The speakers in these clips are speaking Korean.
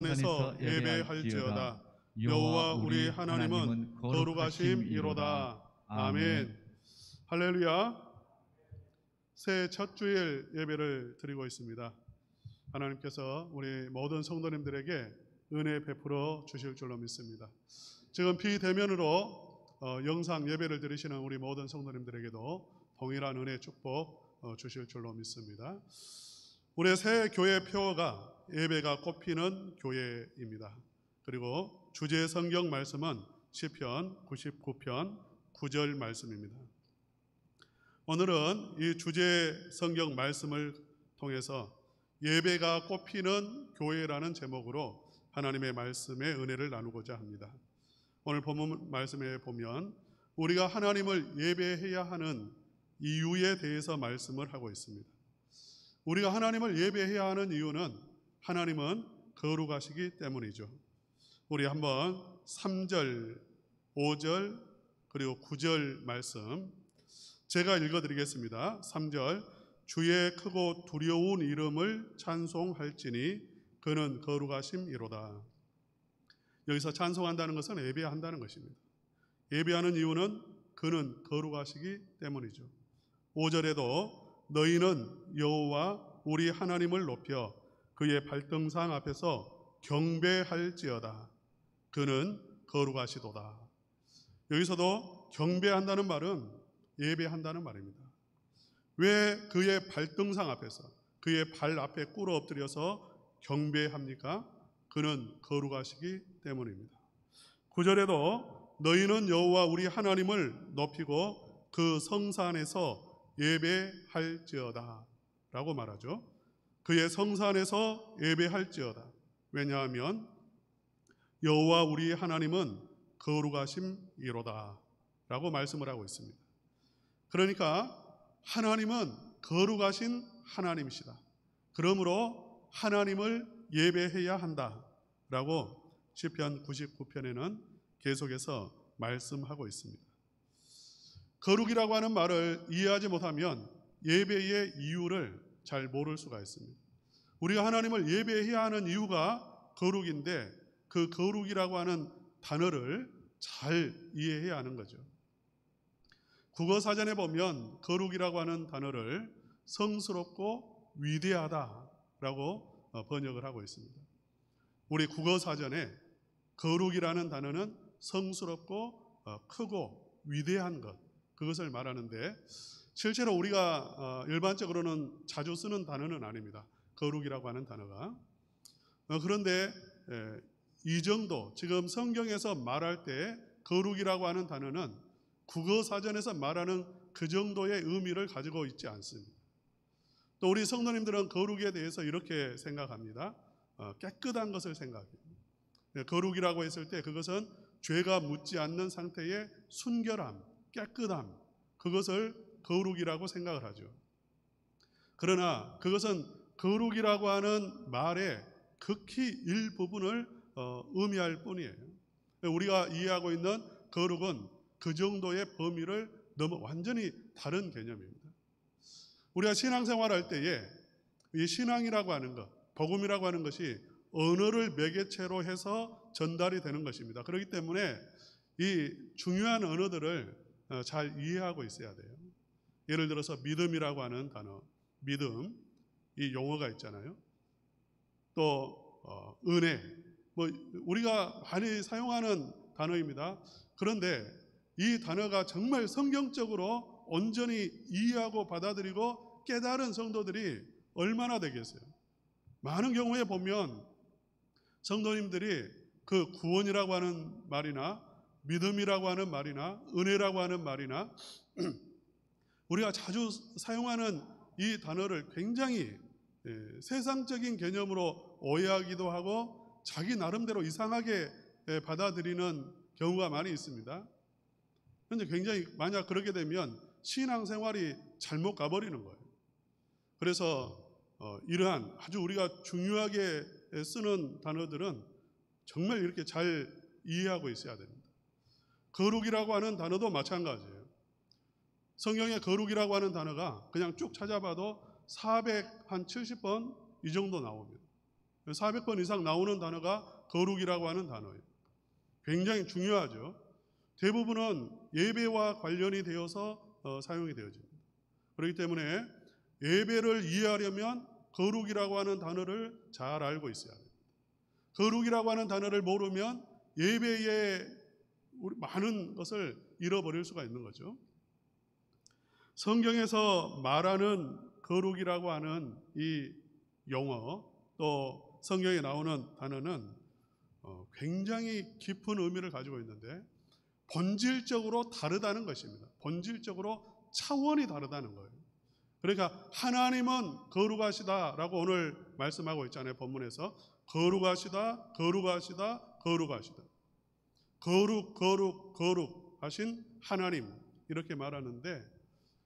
안에서 예배할지어다. 여호와 우리 하나님은 거룩하심이로다. 아멘. 할렐루야. 새해 첫 주일 예배를 드리고 있습니다. 하나님께서 우리 모든 성도님들에게 은혜 베풀어 주실 줄로 믿습니다. 지금 비대면으로 영상 예배를 드리시는 우리 모든 성도님들에게도 동일한 은혜 축복 주실 줄로 믿습니다. 우리의 새 교회 표어가 예배가 꽃피는 교회입니다. 그리고 주제 성경 말씀은 시편 99편 9절 말씀입니다. 오늘은 이 주제 성경 말씀을 통해서 예배가 꽃피는 교회라는 제목으로 하나님의 말씀의 은혜를 나누고자 합니다. 오늘 본문 말씀에 보면 우리가 하나님을 예배해야 하는 이유에 대해서 말씀을 하고 있습니다. 우리가 하나님을 예배해야 하는 이유는 하나님은 거룩하시기 때문이죠. 우리 한번 3절, 5절, 그리고 9절 말씀 제가 읽어드리겠습니다. 3절, 주의 크고 두려운 이름을 찬송할지니 그는 거룩하심이로다. 여기서 찬송한다는 것은 예배한다는 것입니다. 예배하는 이유는 그는 거룩하시기 때문이죠. 5절에도 너희는 여호와 우리 하나님을 높여 그의 발등상 앞에서 경배할지어다. 그는 거룩하시도다. 여기서도 경배한다는 말은 예배한다는 말입니다. 왜 그의 발등상 앞에서 그의 발 앞에 꿇어 엎드려서 경배합니까? 그는 거룩하시기 때문입니다. 9절에도 너희는 여호와 우리 하나님을 높이고 그 성산에서 예배할지어다 라고 말하죠. 그의 성산에서 예배할지어다. 왜냐하면 여호와 우리 하나님은 거룩하심이로다 라고 말씀을 하고 있습니다. 그러니까 하나님은 거룩하신 하나님이시다. 그러므로 하나님을 예배해야 한다 라고 시편 99편에는 계속해서 말씀하고 있습니다. 거룩이라고 하는 말을 이해하지 못하면 예배의 이유를 잘 모를 수가 있습니다. 우리가 하나님을 예배해야 하는 이유가 거룩인데 그 거룩이라고 하는 단어를 잘 이해해야 하는 거죠. 국어사전에 보면 거룩이라고 하는 단어를 성스럽고 위대하다라고 번역을 하고 있습니다. 우리 국어사전에 거룩이라는 단어는 성스럽고 크고 위대한 것, 그것을 말하는데 실제로 우리가 일반적으로는 자주 쓰는 단어는 아닙니다. 거룩이라고 하는 단어가. 그런데 이 정도 지금 성경에서 말할 때 거룩이라고 하는 단어는 국어사전에서 말하는 그 정도의 의미를 가지고 있지 않습니다. 또 우리 성도님들은 거룩에 대해서 이렇게 생각합니다. 깨끗한 것을 생각해요. 거룩이라고 했을 때 그것은 죄가 묻지 않는 상태의 순결함, 깨끗함, 그것을 거룩이라고 생각을 하죠. 그러나 그것은 거룩이라고 하는 말의 극히 일부분을 의미할 뿐이에요. 우리가 이해하고 있는 거룩은 그 정도의 범위를 넘어 완전히 다른 개념입니다. 우리가 신앙생활할 때에 이 신앙이라고 하는 것, 복음이라고 하는 것이 언어를 매개체로 해서 전달이 되는 것입니다. 그렇기 때문에 이 중요한 언어들을 잘 이해하고 있어야 돼요. 예를 들어서 믿음이라고 하는 단어, 믿음, 이 용어가 있잖아요. 또 은혜, 우리가 많이 사용하는 단어입니다. 그런데 이 단어가 정말 성경적으로 온전히 이해하고 받아들이고 깨달은 성도들이 얼마나 되겠어요? 많은 경우에 보면 성도님들이 그 구원이라고 하는 말이나 믿음이라고 하는 말이나 은혜라고 하는 말이나 우리가 자주 사용하는 이 단어를 굉장히 세상적인 개념으로 오해하기도 하고 자기 나름대로 이상하게 받아들이는 경우가 많이 있습니다. 그런데 굉장히 만약 그렇게 되면 신앙생활이 잘못 가버리는 거예요. 그래서 이러한 아주 우리가 중요하게 쓰는 단어들은 정말 이렇게 잘 이해하고 있어야 됩니다. 거룩이라고 하는 단어도 마찬가지예요. 성경에 거룩이라고 하는 단어가 그냥 쭉 찾아봐도 470번 이 정도 나옵니다. 400번 이상 나오는 단어가 거룩이라고 하는 단어예요. 굉장히 중요하죠. 대부분은 예배와 관련이 되어서 사용이 되어집니다. 그렇기 때문에 예배를 이해하려면 거룩이라고 하는 단어를 잘 알고 있어야 합니다. 거룩이라고 하는 단어를 모르면 예배에 많은 것을 잃어버릴 수가 있는 거죠. 성경에서 말하는 거룩이라고 하는 이 용어, 또 성경에 나오는 단어는 굉장히 깊은 의미를 가지고 있는데 본질적으로 다르다는 것입니다. 본질적으로 차원이 다르다는 거예요. 그러니까 하나님은 거룩하시다라고 오늘 말씀하고 있잖아요. 본문에서 거룩하시다, 거룩하시다, 거룩하시다. 거룩하신 하나님 이렇게 말하는데,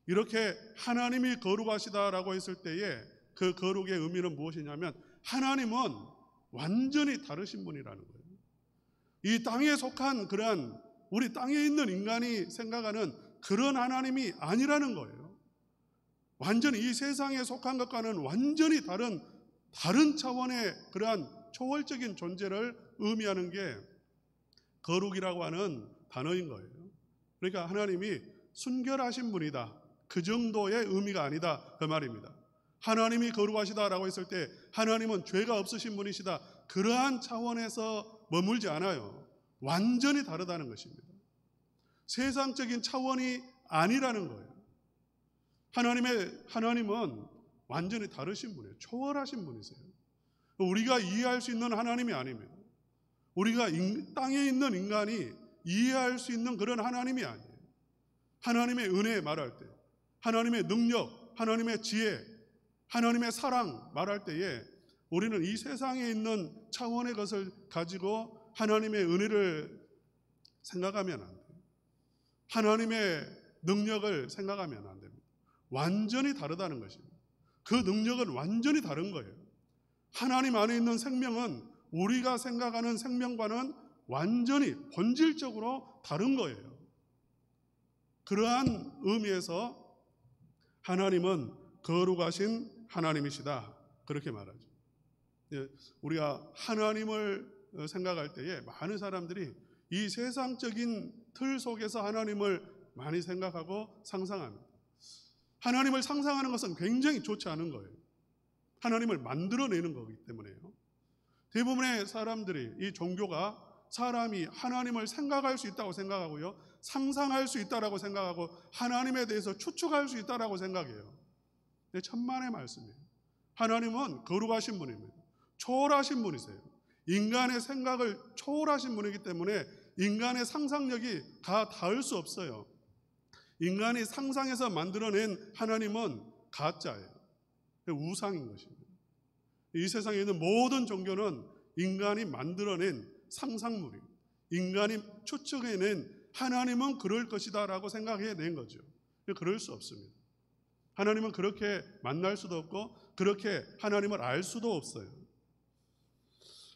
이렇게 하나님이 거룩하시다라고 했을 때에 그 거룩의 의미는 무엇이냐면 하나님은 완전히 다르신 분이라는 거예요. 이 땅에 속한 그러한 우리 땅에 있는 인간이 생각하는 그런 하나님이 아니라는 거예요. 완전히 이 세상에 속한 것과는 완전히 다른 차원의 그러한 초월적인 존재를 의미하는 게 거룩이라고 하는 단어인 거예요. 그러니까 하나님이 순결하신 분이다, 그 정도의 의미가 아니다, 그 말입니다. 하나님이 거룩하시다라고 했을 때 하나님은 죄가 없으신 분이시다, 그러한 차원에서 머물지 않아요. 완전히 다르다는 것입니다. 세상적인 차원이 아니라는 거예요. 하나님은 완전히 다르신 분이에요. 초월하신 분이세요. 우리가 이해할 수 있는 하나님이 아닙니다. 우리가 땅에 있는 인간이 이해할 수 있는 그런 하나님이 아니에요. 하나님의 은혜 말할 때, 하나님의 능력, 하나님의 지혜, 하나님의 사랑 말할 때에 우리는 이 세상에 있는 차원의 것을 가지고 하나님의 은혜를 생각하면 안 돼요. 하나님의 능력을 생각하면 안 됩니다. 완전히 다르다는 것입니다. 그 능력은 완전히 다른 거예요. 하나님 안에 있는 생명은 우리가 생각하는 생명과는 완전히 본질적으로 다른 거예요. 그러한 의미에서 하나님은 거룩하신 하나님이시다, 그렇게 말하죠. 우리가 하나님을 생각할 때에 많은 사람들이 이 세상적인 틀 속에서 하나님을 많이 생각하고 상상합니다. 하나님을 상상하는 것은 굉장히 좋지 않은 거예요. 하나님을 만들어내는 거기 때문에요. 대부분의 사람들이, 이 종교가 사람이 하나님을 생각할 수 있다고 생각하고요, 상상할 수 있다고 생각하고 하나님에 대해서 추측할 수 있다고 생각해요. 근데 천만의 말씀이에요. 하나님은 거룩하신 분입니다. 초월하신 분이세요. 인간의 생각을 초월하신 분이기 때문에 인간의 상상력이 다 닿을 수 없어요. 인간이 상상해서 만들어낸 하나님은 가짜예요. 우상인 것입니다. 이 세상에 있는 모든 종교는 인간이 만들어낸 상상물이에요. 인간이 추측해낸 하나님은 그럴 것이다 라고 생각해낸 거죠. 그럴 수 없습니다. 하나님은 그렇게 만날 수도 없고 그렇게 하나님을 알 수도 없어요.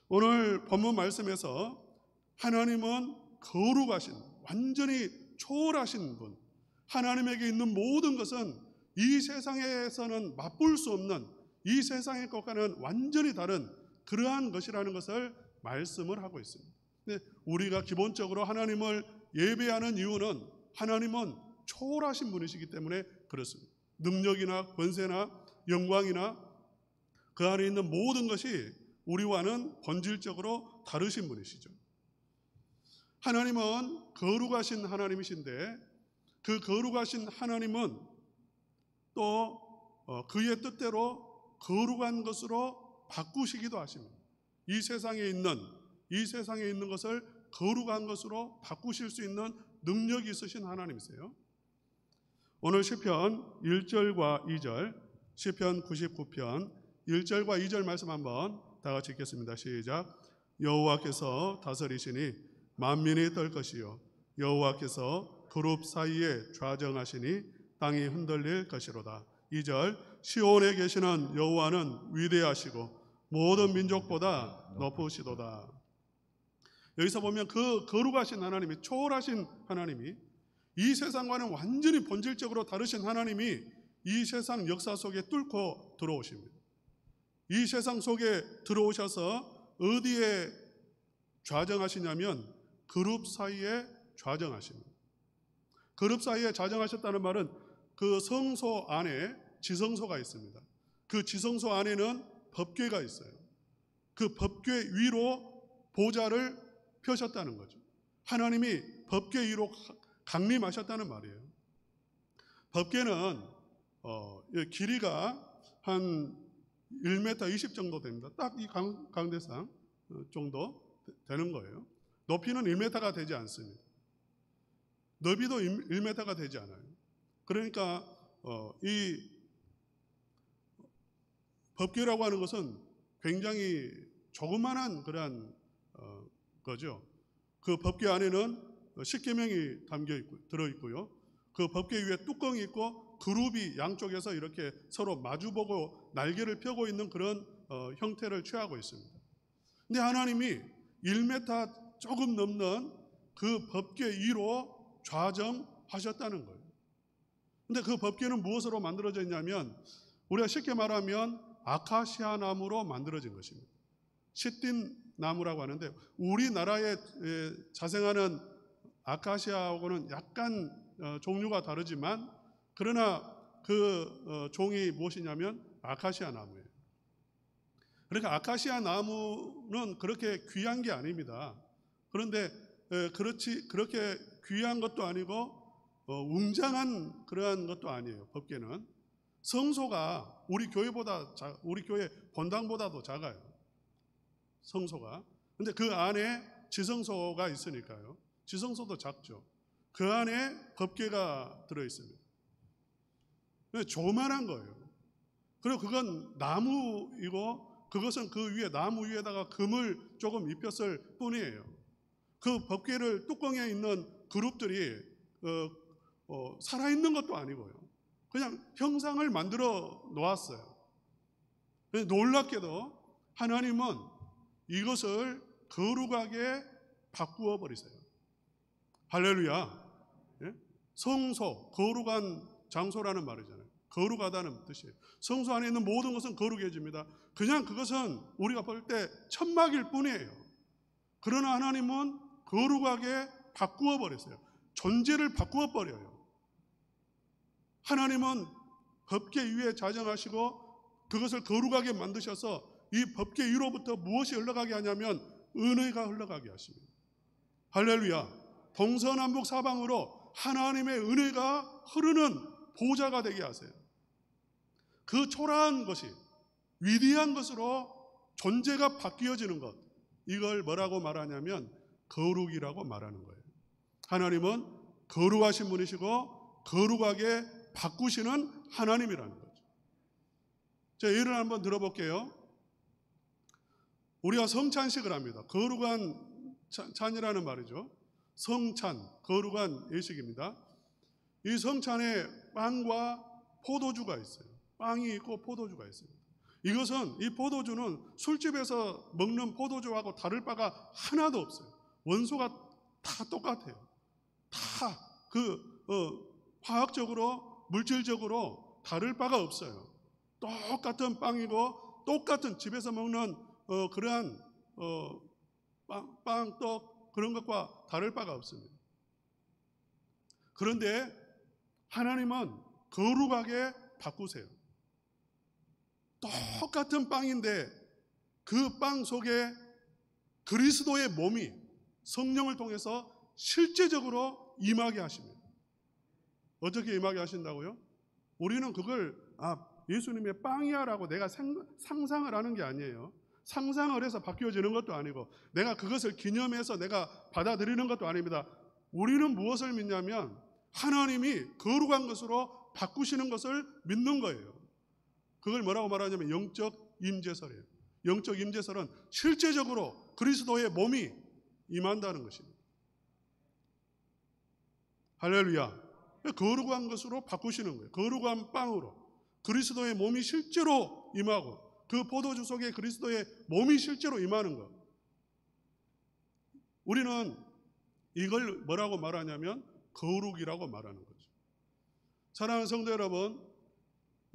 오늘 본문 말씀에서 하나님은 거룩하신, 완전히 초월하신 분, 하나님에게 있는 모든 것은 이 세상에서는 맛볼 수 없는, 이 세상의 것과는 완전히 다른 그러한 것이라는 것을 말씀을 하고 있습니다. 근데 우리가 기본적으로 하나님을 예배하는 이유는 하나님은 초월하신 분이시기 때문에 그렇습니다. 능력이나 권세나 영광이나 그 안에 있는 모든 것이 우리와는 본질적으로 다르신 분이시죠. 하나님은 거룩하신 하나님이신데 그 거룩하신 하나님은 또 그의 뜻대로 거룩한 것으로 바꾸시기도 하십니다. 이 세상에 있는 것을 거룩한 것으로 바꾸실 수 있는 능력이 있으신 하나님이세요. 오늘 시편 1절과 2절, 시편 99편 1절과 2절 말씀 한번 다 같이 읽겠습니다. 시작. 여호와께서 다스리시니 만민이 떨 것이요 여호와께서 그룹 사이에 좌정하시니 땅이 흔들릴 것이로다. 2절. 시온에 계시는 여호와는 위대하시고 모든 민족보다 높으시도다. 여기서 보면 그 거룩하신 하나님이, 초월하신 하나님이, 이 세상과는 완전히 본질적으로 다르신 하나님이 이 세상 역사 속에 뚫고 들어오십니다. 이 세상 속에 들어오셔서 어디에 좌정하시냐면 그룹 사이에 좌정하십니다. 그룹 사이에 좌정하셨다는 말은 그 성소 안에 지성소가 있습니다. 그 지성소 안에는 법궤가 있어요. 그 법궤 위로 보좌를 펴셨다는 거죠. 하나님이 법궤 위로 강림하셨다는 말이에요. 법궤는 길이가 한 1m 20 정도 됩니다. 딱 이 강대상 정도 되는 거예요. 높이는 1m가 되지 않습니다. 너비도 1m가 되지 않아요. 그러니까 이 법궤라고 하는 것은 굉장히 조그만한 그러한 거죠. 그 법궤 안에는 십계명이 들어있고요. 그 법궤 위에 뚜껑이 있고 그룹이 양쪽에서 이렇게 서로 마주보고 날개를 펴고 있는 그런 형태를 취하고 있습니다. 근데 하나님이 1m 조금 넘는 그 법궤 위로 좌정하셨다는 거예요. 근데 그 법궤는 무엇으로 만들어져 있냐면 우리가 쉽게 말하면 아카시아 나무로 만들어진 것입니다. 시딘 나무라고 하는데 우리나라에 자생하는 아카시아하고는 약간 종류가 다르지만 그러나 그 종이 무엇이냐면 아카시아 나무예요. 그러니까 아카시아 나무는 그렇게 귀한 게 아닙니다. 그런데 그렇게 귀한 것도 아니고 웅장한 그러한 것도 아니에요. 법궤는 성소가 우리 교회 본당보다도 작아요. 성소가. 근데 그 안에 지성소가 있으니까요. 지성소도 작죠. 그 안에 법궤가 들어 있습니다. 조만한 거예요. 그리고 그건 나무이고 그것은 그 위에 나무 위에다가 금을 조금 입혔을 뿐이에요. 그 법궤를 뚜껑에 있는 그룹들이 살아있는 것도 아니고요. 그냥 형상을 만들어 놓았어요. 놀랍게도 하나님은 이것을 거룩하게 바꾸어 버리세요. 할렐루야. 예? 성소, 거룩한 장소라는 말이잖아요. 거룩하다는 뜻이에요. 성소 안에 있는 모든 것은 거룩해집니다. 그냥 그것은 우리가 볼 때 천막일 뿐이에요. 그러나 하나님은 거룩하게 바꾸어 버렸어요. 존재를 바꾸어 버려요. 하나님은 법궤 위에 좌정하시고 그것을 거룩하게 만드셔서 이 법궤 위로부터 무엇이 흘러가게 하냐면 은혜가 흘러가게 하십니다. 할렐루야. 동서남북 사방으로 하나님의 은혜가 흐르는 보좌가 되게 하세요. 그 초라한 것이 위대한 것으로 존재가 바뀌어지는 것, 이걸 뭐라고 말하냐면 거룩이라고 말하는 거예요. 하나님은 거룩하신 분이시고 거룩하게 바꾸시는 하나님이라는 거죠. 자, 예를 한번 들어볼게요. 우리가 성찬식을 합니다. 거룩한 찬이라는 말이죠. 성찬, 거룩한 예식입니다. 이 성찬에 빵과 포도주가 있어요. 빵이 있고 포도주가 있습니다. 이것은 이 포도주는 술집에서 먹는 포도주하고 다를 바가 하나도 없어요. 원소가 다 똑같아요. 다 화학적으로 물질적으로 다를 바가 없어요. 똑같은 빵이고 똑같은 집에서 먹는 그러한 빵, 떡 그런 것과 다를 바가 없습니다. 그런데 하나님은 거룩하게 바꾸세요. 똑같은 빵인데 그 빵 속에 그리스도의 몸이 성령을 통해서 실제적으로 임하게 하십니다. 어떻게 임하게 하신다고요? 우리는 그걸 예수님의 빵이야라고 내가 상상을 하는 게 아니에요. 상상을 해서 바뀌어지는 것도 아니고 내가 그것을 기념해서 내가 받아들이는 것도 아닙니다. 우리는 무엇을 믿냐면 하나님이 거룩한 것으로 바꾸시는 것을 믿는 거예요. 그걸 뭐라고 말하냐면 영적 임재설이에요. 영적 임재설은 실제적으로 그리스도의 몸이 임한다는 것입니다. 할렐루야. 거룩한 것으로 바꾸시는 거예요. 거룩한 빵으로 그리스도의 몸이 실제로 임하고 그 포도주 속에 그리스도의 몸이 실제로 임하는 것. 우리는 이걸 뭐라고 말하냐면 거룩이라고 말하는 거죠. 사랑하는 성도 여러분,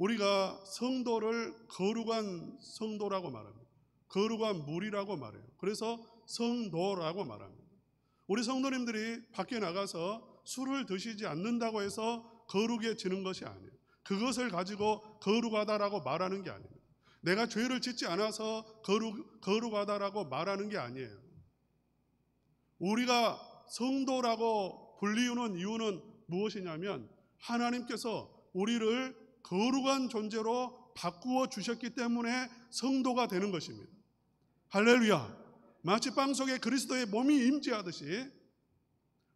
우리가 성도를 거룩한 성도라고 말합니다. 거룩한 무리라고 말해요. 그래서 성도라고 말합니다. 우리 성도님들이 밖에 나가서 술을 드시지 않는다고 해서 거룩해지는 것이 아니에요. 그것을 가지고 거룩하다라고 말하는 게 아닙니다. 내가 죄를 짓지 않아서 거룩하다라고 말하는 게 아니에요. 우리가 성도라고 불리우는 이유는 무엇이냐면 하나님께서 우리를 거룩한 존재로 바꾸어 주셨기 때문에 성도가 되는 것입니다. 할렐루야. 마치 빵 속에 그리스도의 몸이 임재하듯이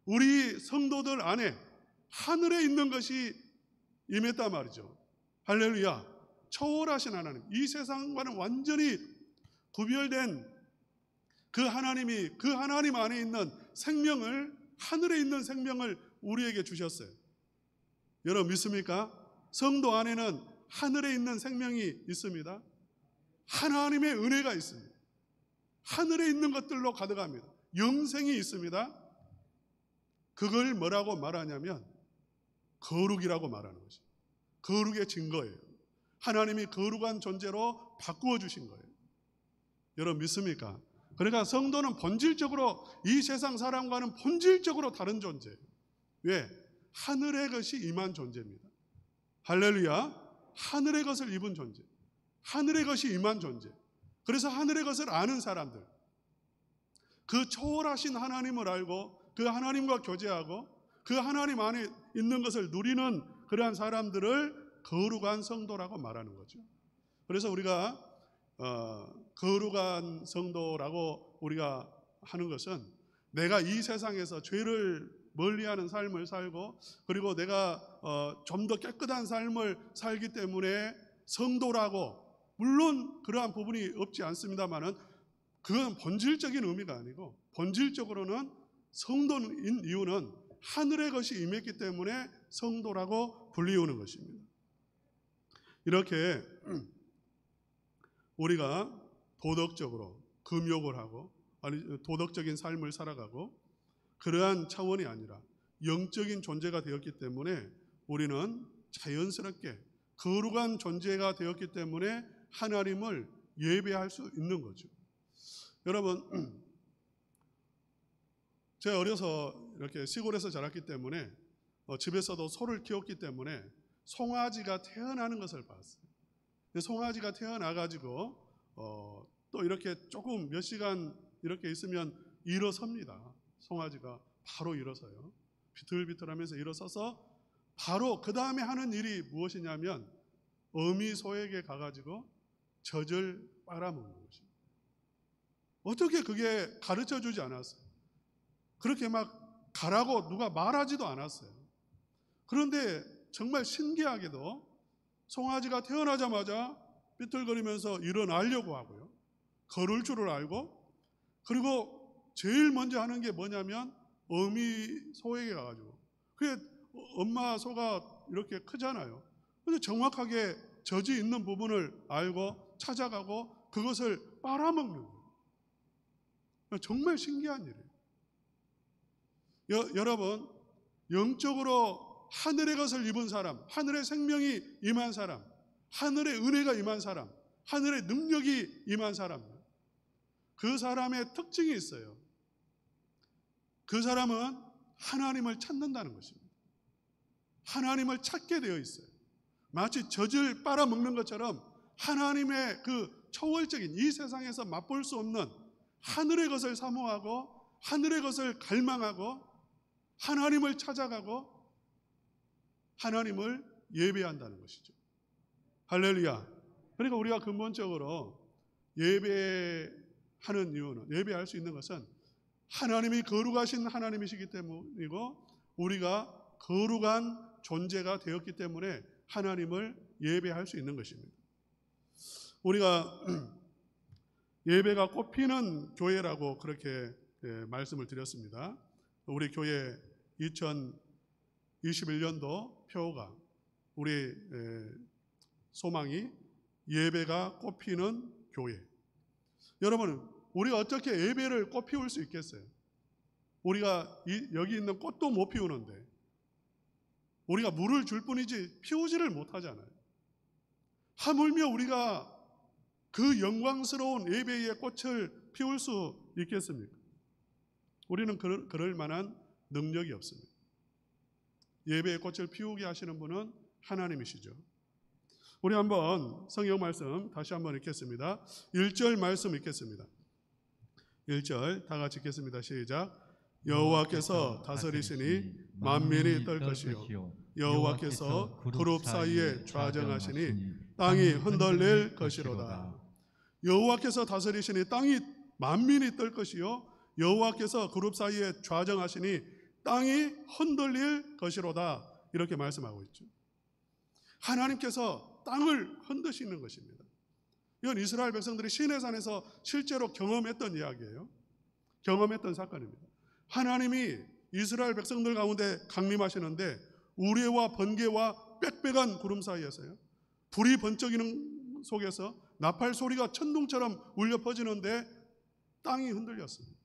우리 성도들 안에 하늘에 있는 것이 임했단 말이죠. 할렐루야. 초월하신 하나님, 이 세상과는 완전히 구별된 그 하나님 안에 있는 생명을, 하늘에 있는 생명을 우리에게 주셨어요. 여러분 믿습니까? 성도 안에는 하늘에 있는 생명이 있습니다. 하나님의 은혜가 있습니다. 하늘에 있는 것들로 가득합니다. 영생이 있습니다. 그걸 뭐라고 말하냐면 거룩이라고 말하는 것이죠. 거룩의 증거예요. 하나님이 거룩한 존재로 바꾸어 주신 거예요. 여러분 믿습니까? 그러니까 성도는 본질적으로 이 세상 사람과는 본질적으로 다른 존재예요. 왜? 하늘의 것이 임한 존재입니다. 할렐루야. 하늘의 것을 입은 존재, 하늘의 것이 임한 존재. 그래서 하늘의 것을 아는 사람들, 그 초월하신 하나님을 알고 그 하나님과 교제하고 그 하나님 안에 있는 것을 누리는 그러한 사람들을 거룩한 성도라고 말하는 거죠. 그래서 우리가 거룩한 성도라고 우리가 하는 것은 내가 이 세상에서 죄를 멀리하는 삶을 살고 그리고 내가 좀 더 깨끗한 삶을 살기 때문에 성도라고, 물론 그러한 부분이 없지 않습니다만은 그건 본질적인 의미가 아니고 본질적으로는 성도인 이유는 하늘의 것이 임했기 때문에 성도라고 불리우는 것입니다. 이렇게 우리가 도덕적으로 금욕을 하고 아니 도덕적인 삶을 살아가고 그러한 차원이 아니라 영적인 존재가 되었기 때문에 우리는 자연스럽게 거룩한 존재가 되었기 때문에 하나님을 예배할 수 있는 거죠. 여러분, 제가 어려서 이렇게 시골에서 자랐기 때문에 집에서도 소를 키웠기 때문에 송아지가 태어나는 것을 봤어요. 송아지가 태어나가지고 또 이렇게 조금 몇 시간 이렇게 있으면 일어섭니다. 송아지가 바로 일어서요. 비틀비틀하면서 일어서서 바로 그 다음에 하는 일이 무엇이냐면 어미소에게 가가지고 젖을 빨아먹는 것입니다. 어떻게 그게 가르쳐 주지 않았어요? 그렇게 막 가라고 누가 말하지도 않았어요. 그런데 정말 신기하게도 송아지가 태어나자마자 삐뚤거리면서 일어나려고 하고요. 걸을 줄을 알고, 그리고 제일 먼저 하는 게 뭐냐면 어미 소에게 가가지고, 그게 엄마 소가 이렇게 크잖아요. 근데 정확하게 젖이 있는 부분을 알고 찾아가고 그것을 빨아먹는 거예요. 정말 신기한 일이에요. 여러분, 영적으로 하늘의 것을 입은 사람, 하늘의 생명이 임한 사람, 하늘의 은혜가 임한 사람, 하늘의 능력이 임한 사람, 그 사람의 특징이 있어요. 그 사람은 하나님을 찾는다는 것입니다. 하나님을 찾게 되어 있어요. 마치 젖을 빨아먹는 것처럼 하나님의 그 초월적인 이 세상에서 맛볼 수 없는 하늘의 것을 사모하고 하늘의 것을 갈망하고 하나님을 찾아가고 하나님을 예배한다는 것이죠. 할렐루야. 그러니까 우리가 근본적으로 예배하는 이유는, 예배할 수 있는 것은 하나님이 거룩하신 하나님이시기 때문이고 우리가 거룩한 존재가 되었기 때문에 하나님을 예배할 수 있는 것입니다. 우리가 예배가 꽃피는 교회라고 그렇게 말씀을 드렸습니다. 우리 교회 2021년도 표가 우리 소망이 예배가 꽃피는 교회. 여러분, 우리가 어떻게 예배를 꽃피울 수 있겠어요? 우리가 여기 있는 꽃도 못 피우는데 우리가 물을 줄 뿐이지 피우지를 못하잖아요. 하물며 우리가 그 영광스러운 예배의 꽃을 피울 수 있겠습니까? 우리는 그럴 만한 능력이 없습니다. 예배의 꽃을 피우게 하시는 분은 하나님이시죠. 우리 한번 성경 말씀 다시 한번 읽겠습니다. 1절 말씀 읽겠습니다. 1절 다 같이 읽겠습니다. 시작. 여호와께서 다스리시니 만민이 떨 것이요 여호와께서 그룹 사이에 좌정하시니 땅이 흔들릴 것이로다. 여호와께서 다스리시니 땅이 만민이 떨 것이요 여호와께서 그룹 사이에 좌정하시니 땅이 흔들릴 것이로다. 이렇게 말씀하고 있죠. 하나님께서 땅을 흔드시는 것입니다. 이건 이스라엘 백성들이 시내산에서 실제로 경험했던 이야기예요. 경험했던 사건입니다. 하나님이 이스라엘 백성들 가운데 강림하시는데 우레와 번개와 빽빽한 구름 사이에서요, 불이 번쩍이는 속에서 나팔 소리가 천둥처럼 울려 퍼지는데 땅이 흔들렸습니다.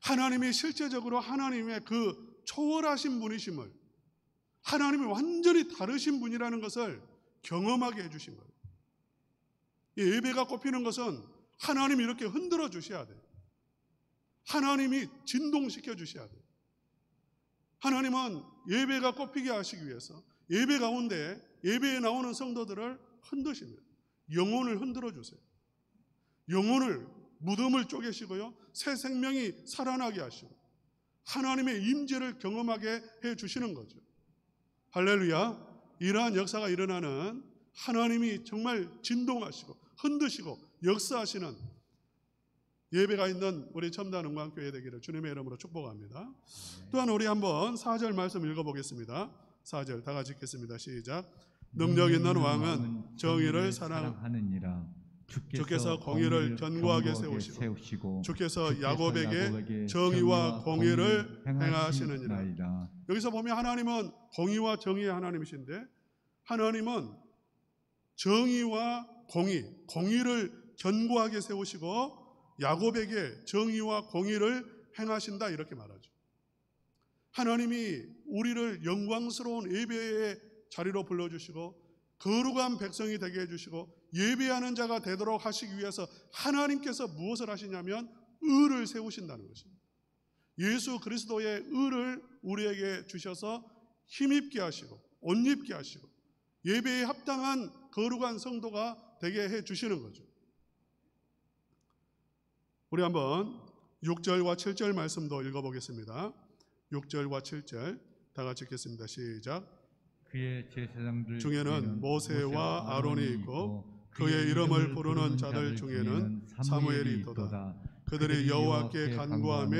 하나님이 실제적으로 하나님의 그 초월하신 분이심을, 하나님이 완전히 다르신 분이라는 것을 경험하게 해주신 거예요. 예배가 꼽히는 것은 하나님이 이렇게 흔들어 주셔야 돼요. 하나님이 진동시켜 주셔야 돼요. 하나님은 예배가 꼽히게 하시기 위해서 예배 가운데 예배에 나오는 성도들을 흔드십니다. 영혼을 흔들어 주세요. 영혼을, 무덤을 쪼개시고요, 새 생명이 살아나게 하시고 하나님의 임재를 경험하게 해주시는 거죠. 할렐루야. 이러한 역사가 일어나는, 하나님이 정말 진동하시고 흔드시고 역사하시는 예배가 있는 우리 첨단 은광교회 되기를 주님의 이름으로 축복합니다. 또한 우리 한번 4절 말씀 읽어보겠습니다. 4절 다 같이 읽겠습니다. 시작. 능력 있는 왕은 정의를 사랑하느니라. 주께서 공의를 견고하게 세우시고 주께서 야곱에게 정의와 공의를 행하시느니라. 여기서 보면 하나님은 공의와 정의의 하나님이신데, 하나님은 정의와 공의를 견고하게 세우시고 야곱에게 정의와 공의를 행하신다, 이렇게 말하죠. 하나님이 우리를 영광스러운 예배의 자리로 불러주시고 거룩한 백성이 되게 해주시고 예배하는 자가 되도록 하시기 위해서 하나님께서 무엇을 하시냐면 의를 세우신다는 것입니다. 예수 그리스도의 의를 우리에게 주셔서 힘입게 하시고 옷 입게 하시고 예배에 합당한 거룩한 성도가 되게 해주시는 거죠. 우리 한번 6절과 7절 말씀도 읽어보겠습니다. 6절과 7절 다 같이 읽겠습니다. 시작. 그의 제사장들 중에는 모세와 아론이 있고 그의 이름을 부르는 자들 중에는 사무엘이 있도다. 그들이 여호와께 간구하며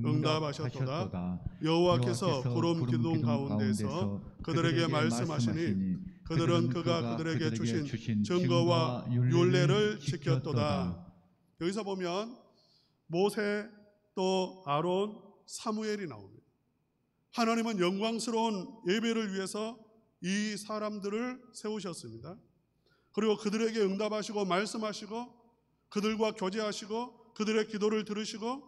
응답하셨도다. 여호와께서 구름 기둥 가운데서 그들에게 말씀하시니 그들은 그가 그들에게 주신 증거와 율례를 지켰도다. 여기서 보면 모세, 또 아론, 사무엘이 나옵니다. 하나님은 영광스러운 예배를 위해서 이 사람들을 세우셨습니다. 그리고 그들에게 응답하시고 말씀하시고 그들과 교제하시고 그들의 기도를 들으시고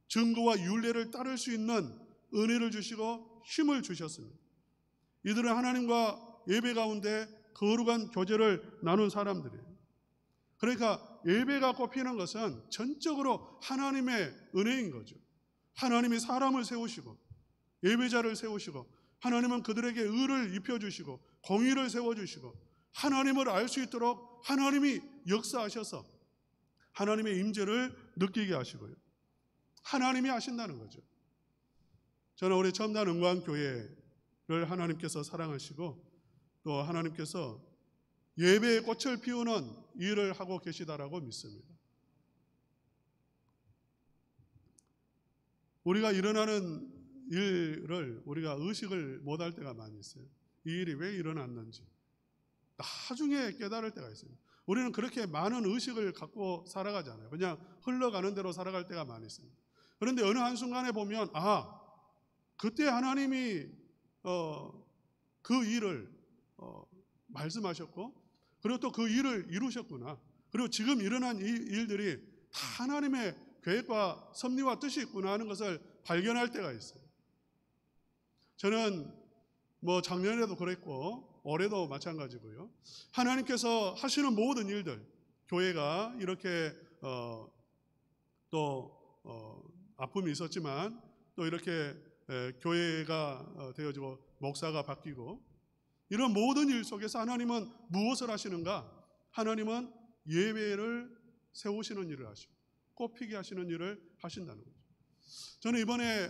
증거와 율례를 따를 수 있는 은혜를 주시고 힘을 주셨습니다. 이들은 하나님과 예배 가운데 거룩한 교제를 나눈 사람들이에요. 그러니까 예배가 꼽히는 것은 전적으로 하나님의 은혜인 거죠. 하나님이 사람을 세우시고 예배자를 세우시고 하나님은 그들에게 의를 입혀주시고 공의를 세워주시고 하나님을 알 수 있도록 하나님이 역사하셔서 하나님의 임재를 느끼게 하시고요. 하나님이 하신다는 거죠. 저는 우리 첨단 은광교회를 하나님께서 사랑하시고 또 하나님께서 예배의 꽃을 피우는 일을 하고 계시다라고 믿습니다. 우리가 일어나는 일을 우리가 의식을 못할 때가 많이 있어요. 이 일이 왜 일어났는지 나중에 깨달을 때가 있어요. 우리는 그렇게 많은 의식을 갖고 살아가잖아요. 그냥 흘러가는 대로 살아갈 때가 많이 있습니다. 그런데 어느 한순간에 보면 그때 하나님이 그 일을 말씀하셨고 그리고 또 그 일을 이루셨구나. 그리고 지금 일어난 이 일들이 다 하나님의 계획과 섭리와 뜻이 있구나 하는 것을 발견할 때가 있어요. 저는 작년에도 그랬고 올해도 마찬가지고요. 하나님께서 하시는 모든 일들, 교회가 이렇게 아픔이 있었지만 또 이렇게 교회가 되어지고 목사가 바뀌고 이런 모든 일 속에서 하나님은 무엇을 하시는가? 하나님은 예배를 세우시는 일을 하시고 꽃피게 하시는 일을 하신다는 거죠. 저는 이번에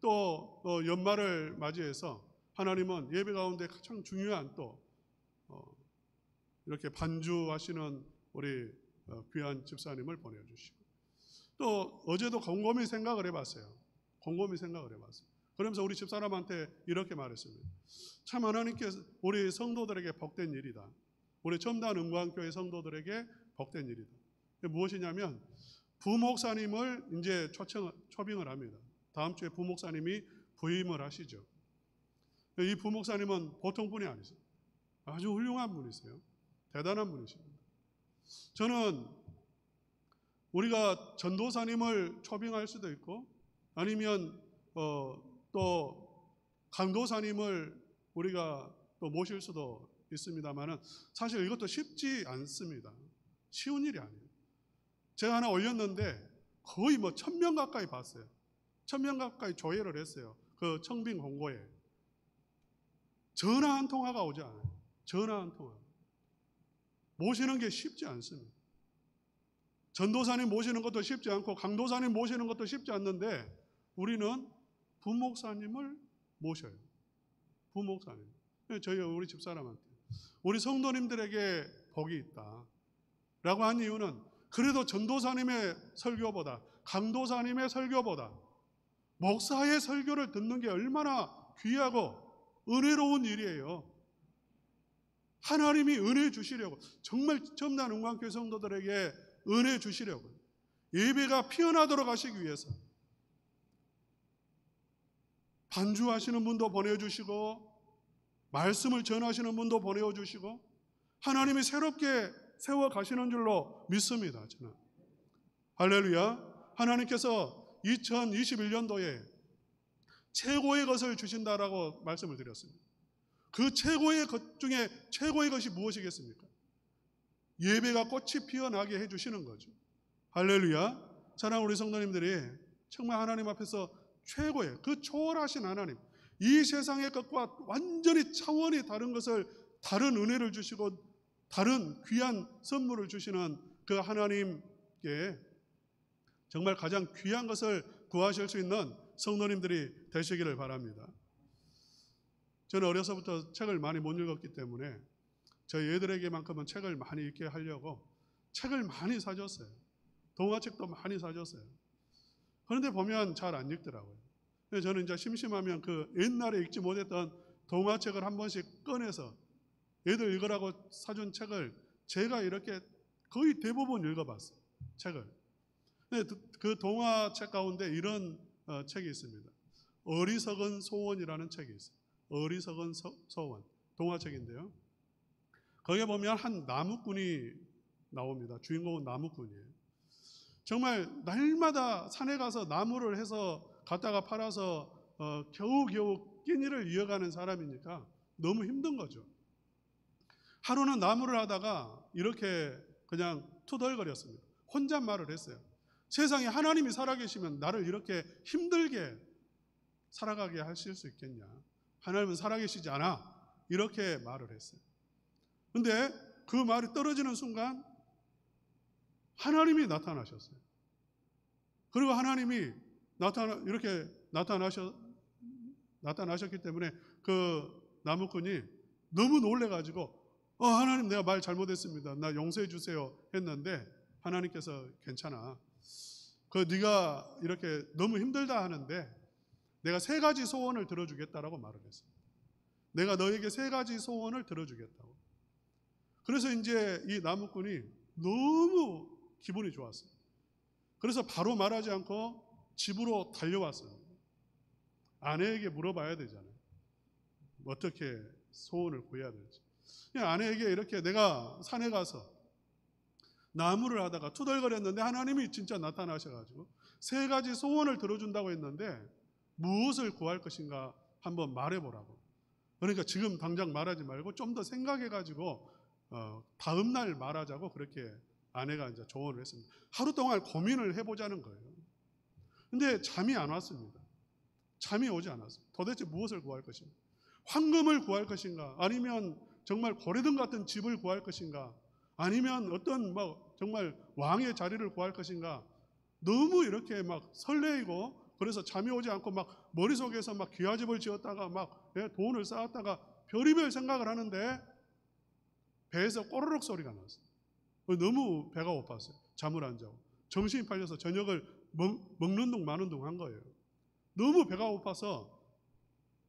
또 연말을 맞이해서 하나님은 예배 가운데 가장 중요한 또 이렇게 반주하시는 우리 귀한 집사님을 보내주시고 또 어제도 곰곰이 생각을 해봤어요. 그러면서 우리 집사람한테 이렇게 말했습니다. 참 하나님께서 우리 성도들에게 복된 일이다. 우리 첨단 은광교회 성도들에게 복된 일이다. 무엇이냐면 부목사님을 이제 초빙을 합니다. 다음 주에 부목사님이 부임을 하시죠. 이 부목사님은 보통 분이 아니세요. 아주 훌륭한 분이세요. 대단한 분이십니다. 저는 우리가 전도사님을 초빙할 수도 있고 아니면 또 강도사님을 우리가 또 모실 수도 있습니다만은 사실 이것도 쉽지 않습니다. 쉬운 일이 아니에요. 제가 하나 올렸는데 거의 1000명 가까이 봤어요. 1000명 가까이 조회를 했어요. 그 청빙 홍보에. 전화 한 통화가 오지 않아요. 전화 한 통화. 모시는 게 쉽지 않습니다. 전도사님 모시는 것도 쉽지 않고 강도사님 모시는 것도 쉽지 않는데 우리는 부목사님을 모셔요. 부목사님. 저희 우리 집사람한테 우리 성도님들에게 복이 있다 라고 한 이유는 그래도 전도사님의 설교보다 강도사님의 설교보다 목사의 설교를 듣는 게 얼마나 귀하고 은혜로운 일이에요. 하나님이 은혜 주시려고 정말 첨단 은광교회 성도들에게 은혜 주시려고 예배가 피어나도록 하시기 위해서 반주하시는 분도 보내주시고 말씀을 전하시는 분도 보내주시고 하나님이 새롭게 세워가시는 줄로 믿습니다. 저는 할렐루야. 하나님께서 2021년도에 최고의 것을 주신다라고 말씀을 드렸습니다. 그 최고의 것 중에 최고의 것이 무엇이겠습니까? 예배가 꽃이 피어나게 해주시는 거죠. 할렐루야. 사랑하는 우리 성도님들이 정말 하나님 앞에서 최고의 그 초월하신 하나님, 이 세상의 것과 완전히 차원이 다른 것을 다른 은혜를 주시고 다른 귀한 선물을 주시는 그 하나님께 정말 가장 귀한 것을 구하실 수 있는 성도님들이 되시기를 바랍니다. 저는 어려서부터 책을 많이 못 읽었기 때문에 저희 애들에게만큼은 책을 많이 읽게 하려고 책을 많이 사줬어요. 동화책도 많이 사줬어요. 그런데 보면 잘 안 읽더라고요. 저는 이제 심심하면 그 옛날에 읽지 못했던 동화책을 한 번씩 꺼내서 애들 읽으라고 사준 책을 제가 이렇게 거의 대부분 읽어봤어요. 책을. 그 동화책 가운데 이런 책이 있습니다. 어리석은 소원이라는 책이 있어요. 어리석은 소원. 동화책인데요. 거기에 보면 한 나무꾼이 나옵니다. 주인공은 나무꾼이에요. 정말 날마다 산에 가서 나무를 해서 갖다가 팔아서 겨우겨우 끼니를 이어가는 사람이니까 너무 힘든 거죠. 하루는 나무를 하다가 이렇게 그냥 투덜거렸습니다. 혼잣말을 했어요. 세상에 하나님이 살아계시면 나를 이렇게 힘들게 살아가게 하실 수 있겠냐. 하나님은 살아계시지 않아. 이렇게 말을 했어요. 근데 그 말이 떨어지는 순간 하나님이 나타나셨어요. 그리고 하나님이 이렇게 나타나셨기 때문에 그 나무꾼이 너무 놀래가지고 하나님 내가 말 잘못했습니다. 나 용서해 주세요 했는데 하나님께서 괜찮아. 네가 이렇게 너무 힘들다 하는데 내가 3가지 소원을 들어주겠다라고 말을 했어요. 내가 너에게 3가지 소원을 들어주겠다고. 그래서 이제 이 나무꾼이 너무 기분이 좋았어요. 그래서 바로 말하지 않고 집으로 달려왔어요. 아내에게 물어봐야 되잖아요. 어떻게 소원을 구해야 될지. 아내에게 이렇게 내가 산에 가서 나무를 하다가 투덜거렸는데 하나님이 진짜 나타나셔가지고 3가지 소원을 들어준다고 했는데 무엇을 구할 것인가 한번 말해보라고. 그러니까 지금 당장 말하지 말고 좀 더 생각해가지고 다음 날 말하자고 그렇게 아내가 이제 조언을 했습니다. 하루 동안 고민을 해보자는 거예요. 근데 잠이 안 왔습니다. 잠이 오지 않았어요. 도대체 무엇을 구할 것인가? 황금을 구할 것인가? 아니면 정말 고래등 같은 집을 구할 것인가? 아니면 어떤 정말 왕의 자리를 구할 것인가? 너무 이렇게 막 설레이고 그래서 잠이 오지 않고 막 머릿속에서 막 귀하집을 지었다가 막 돈을 쌓았다가 별의별 생각을 하는데 배에서 꼬르륵 소리가 났어요. 너무 배가 고팠어요. 잠을 안 자고 정신이 팔려서 저녁을 먹는 둥 마는 둥 한 거예요. 너무 배가 고파서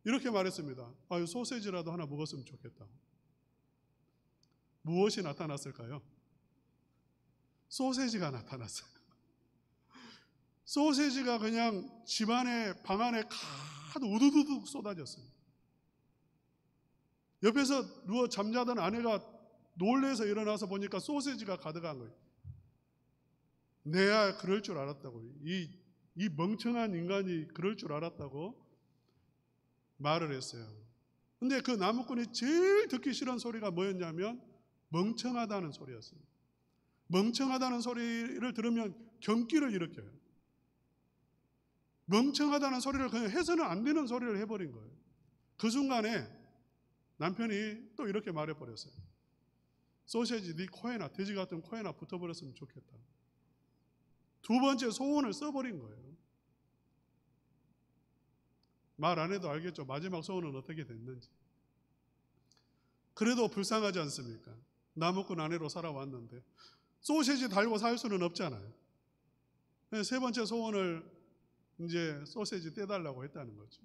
이렇게 말했습니다. 소세지라도 하나 먹었으면 좋겠다. 무엇이 나타났을까요? 소세지가 나타났어요. 소세지가 그냥 집안에 방 안에 가득 우두두둑 쏟아졌습니다. 옆에서 누워 잠자던 아내가 놀래서 일어나서 보니까 소세지가 가득한 거예요. 내야 그럴 줄 알았다고, 이 멍청한 인간이 그럴 줄 알았다고 말을 했어요. 근데 그 나무꾼이 제일 듣기 싫은 소리가 뭐였냐면 멍청하다는 소리였어요. 멍청하다는 소리를 들으면 경기를 일으켜요. 멍청하다는 소리를 그냥 해서는 안 되는 소리를 해버린 거예요. 그 순간에 남편이 또 이렇게 말해버렸어요. 소세지 네 코에나, 돼지 같은 코에나 붙어버렸으면 좋겠다. 두 번째 소원을 써버린 거예요. 말 안 해도 알겠죠. 마지막 소원은 어떻게 됐는지. 그래도 불쌍하지 않습니까? 나무꾼 아내로 살아왔는데 소세지 달고 살 수는 없잖아요. 세 번째 소원을 이제 소세지 떼달라고 했다는 거죠.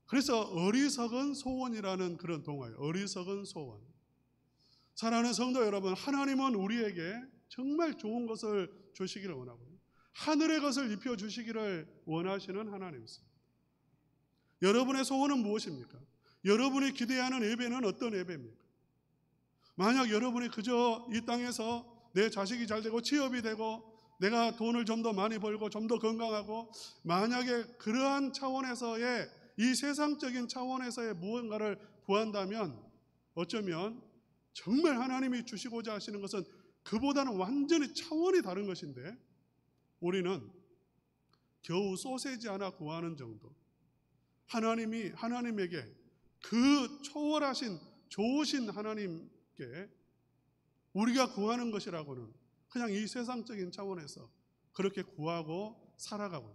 그래서 어리석은 소원이라는 그런 동화예요. 어리석은 소원. 사랑하는 성도 여러분, 하나님은 우리에게 정말 좋은 것을 주시기를 원하고요. 하늘의 것을 입혀주시기를 원하시는 하나님이십니다. 여러분의 소원은 무엇입니까? 여러분이 기대하는 예배는 어떤 예배입니까? 만약 여러분이 그저 이 땅에서 내 자식이 잘 되고 취업이 되고 내가 돈을 좀 더 많이 벌고 좀 더 건강하고 만약에 그러한 차원에서의 이 세상적인 차원에서의 무언가를 구한다면 어쩌면 정말 하나님이 주시고자 하시는 것은 그보다는 완전히 차원이 다른 것인데 우리는 겨우 소세지 하나 구하는 정도, 하나님에게 그 초월하신 좋으신 하나님께 우리가 구하는 것이라고는 그냥 이 세상적인 차원에서 그렇게 구하고 살아가고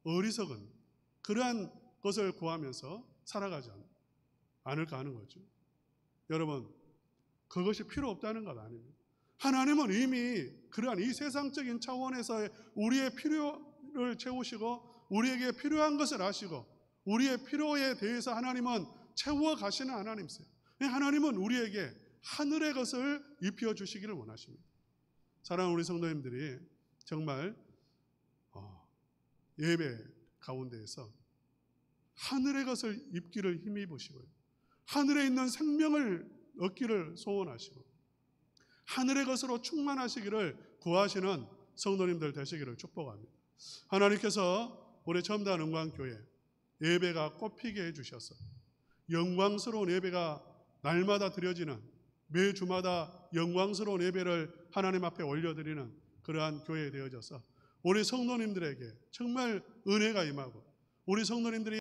어리석은 그러한 것을 구하면서 살아가지 않을까 하는 거죠. 여러분, 그것이 필요 없다는 것 아닙니다. 하나님은 이미 그러한 이 세상적인 차원에서의 우리의 필요를 채우시고 우리에게 필요한 것을 아시고 우리의 필요에 대해서 하나님은 채워가시는 하나님이세요. 하나님은 우리에게 하늘의 것을 입혀주시기를 원하십니다. 사랑하는 우리 성도님들이 정말 예배 가운데에서 하늘의 것을 입기를 힘입으시고요. 하늘에 있는 생명을 얻기를 소원하시고 하늘의 것으로 충만하시기를 구하시는 성도님들 되시기를 축복합니다. 하나님께서 우리 첨단 은광교회 예배가 꽃피게 해주셔서 영광스러운 예배가 날마다 드려지는 매주마다 영광스러운 예배를 하나님 앞에 올려드리는 그러한 교회 되어져서 우리 성도님들에게 정말 은혜가 임하고 우리 성도님들이